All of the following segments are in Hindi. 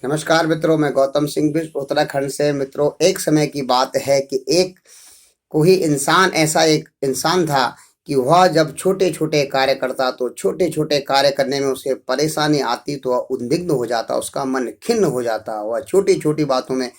नमस्कार मित्रों, मैं गौतम सिंह बिष्ट उत्तराखंड से। मित्रों, एक समय की बात है कि एक कोई इंसान ऐसा एक इंसान था कि वह जब छोटे-छोटे कार्य करता तो छोटे-छोटे कार्य करने में उसे परेशानी आती तो वह उद्विग्न हो जाता, उसका मन खिन्न हो जाता, वह छोटी-छोटी बातों में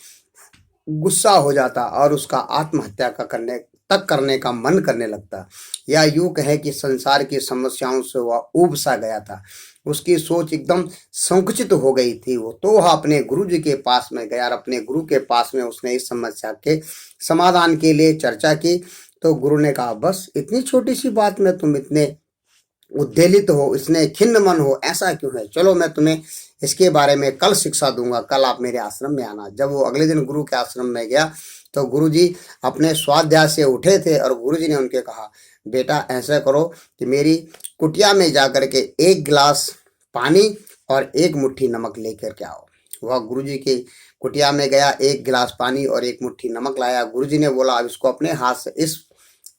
गुस्सा हो जाता और उसका आत्महत्या का करने का मन करने लगता। या यूँ कहें कि संसार की समस्याओं से वह ऊब सा गया था। उसकी सोच एकदम संकुचित हो गई थी। वो तो वह अपने गुरुजी के पास में गया और अपने गुरु के पास में उसने इस समस्या के समाधान के लिए चर्चा की। तो गुरु ने कहा, बस इतनी छोटी-सी बात में तुम इतने उद्वेलित हो, इसने खिन्न मन हो, ऐसा क्यों है? चलो मैं तुम्हें इसके बारे में कल शिक्षा दूंगा, कल आप मेरे आश्रम में आना। जब वो अगले दिन गुरु के आश्रम में गया तो गुरुजी अपने स्वाध्याय से उठे थे और गुरुजी ने उनके कहा, बेटा ऐसा करो कि मेरी कुटिया में जाकर के एक गिलास पानी और एक मुट्ठी नमक लेकर के आओ। वह गुरुजी की कुटिया में गया, एक गिलास पानी और एक मुट्ठी नमक लाया। गुरुजी ने बोला, अब इसको अपने हाथ से इस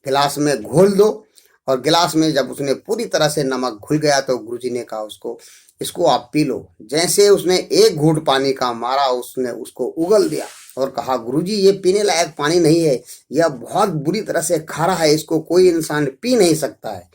गिलास में घोल दो। और गिलास में जब उसने पूरी तरह से नमक घुल गया तो गुरुजी ने कहा उसको, इसको आप पी लो। जैसे उसने एक घूंट पानी का मारा, उसने उसको उगल दिया और कहा, गुरुजी ये पीने लायक पानी नहीं है, यह बहुत बुरी तरह से खारा है, इसको कोई इंसान पी नहीं सकता है।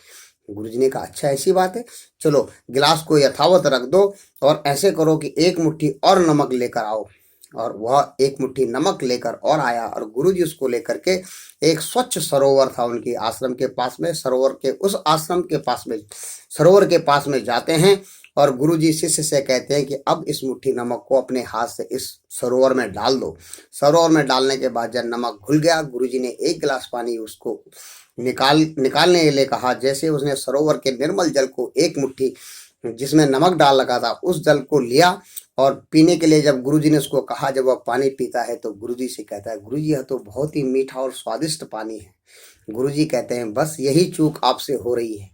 गुरुजी ने कहा, अच्छा ऐसी बात है, चलो गिलास को यथावत रख दो और ऐसे करो कि एक मुट्ठी और नमक लेकर आओ। और वह एक मुट्ठी नमक लेकर और आया और गुरुजी उसको लेकर के एक स्वच्छ सरोवर था उनके आश्रम के पास में, सरोवर के पास में जाते हैं और गुरुजी शिष्य से कहते हैं कि अब इस मुट्ठी नमक को अपने हाथ से इस सरोवर में डाल दो। सरोवर में डालने के बाद जब नमक घुल गया, गुरुजी ने एक गिलास पानी उसको निकालने के लिए कहा। जैसे उसने सरोवर के निर्मल जल को एक मुट्ठी जिसमें नमक डाल लगा था उस जल को लिया और पीने के लिए जब गुरुजी ने उसको कहा, जब वह पानी पीता है तो गुरुजी से कहता है, गुरुजी यह तो बहुत ही मीठा और स्वादिष्ट पानी है। गुरुजी कहते हैं, बस यही चूक आपसे हो रही है।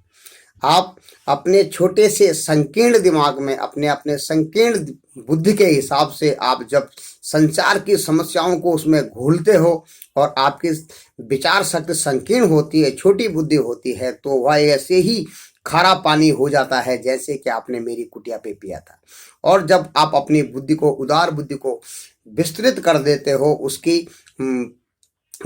आप अपने छोटे से संकीर्ण दिमाग में, अपने अपने संकीर्ण बुद्धि के हिसाब से आप जब संचार की समस्याओं को उसमें घोलते हो और आपकी विचार शक्ति संकीर्ण होती है, छोटी बुद्धि होती है, तो वह ऐसे ही खारा पानी हो जाता है जैसे कि आपने मेरी कुटिया पे पिया था। और जब आप अपनी बुद्धि को, उदार बुद्धि को विस्तृत कर देते हो, उसकी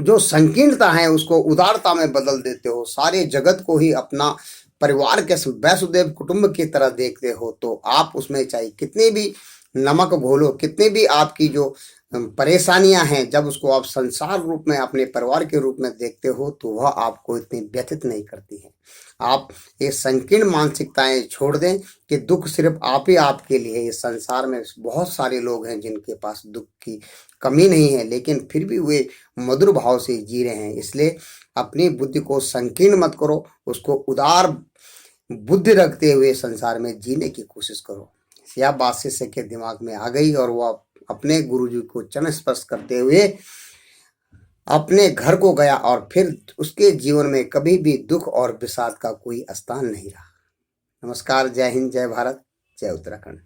जो संकीर्णता है उसको उदारता में बदल देते हो, सारे जगत को ही अपना परिवार के वैसुदेव कुटुंब की तरह देखते हो, तो आप उसमें चाहे कितनी भी नमक घोलो, कितनी भी आपकी जो परेशानियां हैं, जब उसको आप संसार रूप में, अपने परिवार के रूप में देखते हो तो वह आपको इतनी व्यथित नहीं करती है। आप ये संकीर्ण मानसिकताएं छोड़ दें कि दुख सिर्फ आप ही आपके लिए है। इस संसार में बहुत सारे लोग हैं जिनके पास दुख की कमी नहीं है, लेकिन फिर भी वे मधुर भाव से जी रहे हैं। इसलिए अपनी बुद्धि को संकीर्ण मत करो, उसको उदार बुद्धि रखते हुए संसार में जीने की कोशिश करो। यह बात शिष्य के दिमाग में आ गई और वह अपने गुरुजी को चरण स्पर्श करते हुए अपने घर को गया और फिर उसके जीवन में कभी भी दुख और विषाद का कोई स्थान नहीं रहा। नमस्कार, जय हिंद, जय भारत, जय उत्तराखंड।